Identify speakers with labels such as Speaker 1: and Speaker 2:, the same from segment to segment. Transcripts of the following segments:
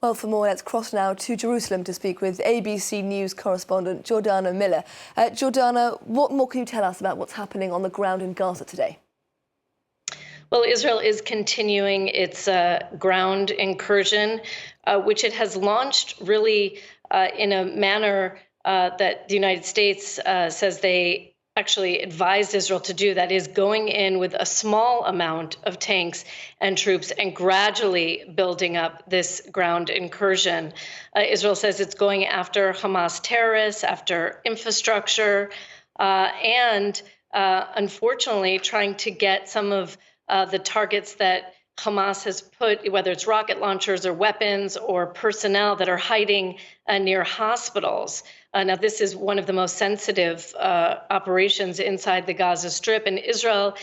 Speaker 1: Well, for more, let's cross now to Jerusalem to speak with ABC News correspondent Jordana Miller. Jordana, what more can you tell us about what's happening on the ground in Gaza today?
Speaker 2: Well, Israel is continuing its ground incursion, which it has launched really in a manner that the United States says they actually advised Israel to do. That is, going in with a small amount of tanks and troops and gradually building up this ground incursion. Israel says it's going after Hamas terrorists, after infrastructure, and unfortunately trying to get some of the targets that Hamas has put, whether it's rocket launchers or weapons or personnel that are hiding near hospitals. Now, this is one of the most sensitive operations inside the Gaza Strip, and Israel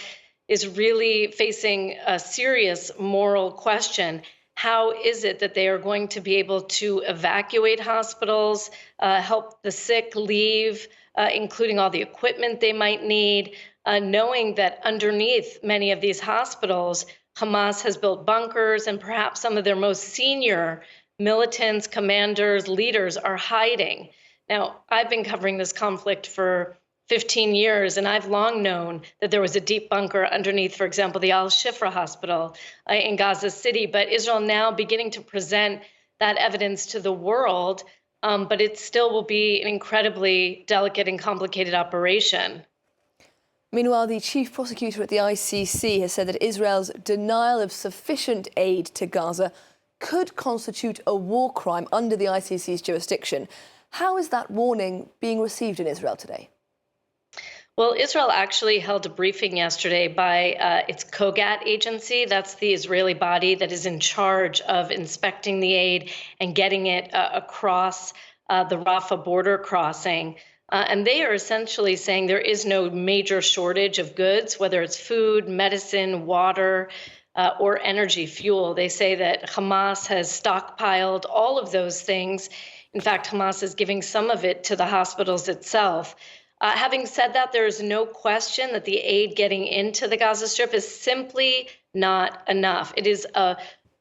Speaker 2: is really facing a serious moral question. How is it that they are going to be able to evacuate hospitals, help the sick leave, including all the equipment they might need, knowing that underneath many of these hospitals, Hamas has built bunkers and perhaps some of their most senior militants, commanders, leaders are hiding. Now, I've been covering this conflict for 15 years, and I've long known that there was a deep bunker underneath, for example, the Al-Shifa hospital in Gaza City. But Israel now beginning to present that evidence to the world, but it still will be an incredibly delicate and complicated operation.
Speaker 1: Meanwhile, the chief prosecutor at the ICC has said that Israel's denial of sufficient aid to Gaza could constitute a war crime under the ICC's jurisdiction. How is that warning being received in Israel today?
Speaker 2: Well, Israel actually held a briefing yesterday by its COGAT agency. That's the Israeli body that is in charge of inspecting the aid and getting it across the Rafah border crossing. And they are essentially saying there is no major shortage of goods, whether it's food, medicine, water, or energy, fuel. They say that Hamas has stockpiled all of those things. In fact, Hamas is giving some of it to the hospitals itself. Having said that, there is no question that the aid getting into the Gaza Strip is simply not enough. It is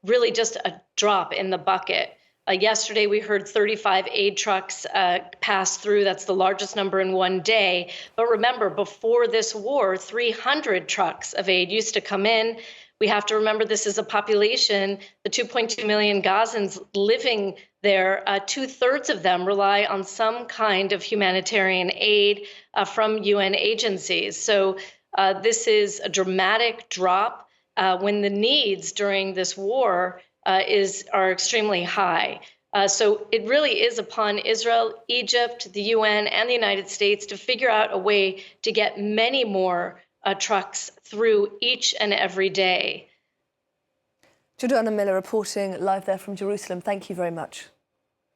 Speaker 2: really just a drop in the bucket. Yesterday, we heard 35 aid trucks pass through. That's the largest number in one day. But remember, before this war, 300 trucks of aid used to come in. We have to remember this is a population, the 2.2 million Gazans living there, 2/3 of them rely on some kind of humanitarian aid from UN agencies. So this is a dramatic drop when the needs during this war are extremely high. So it really is upon Israel, Egypt, the UN, and the United States to figure out a way to get many more trucks through each and every day.
Speaker 1: Jordana Miller reporting live there from Jerusalem. Thank you very much.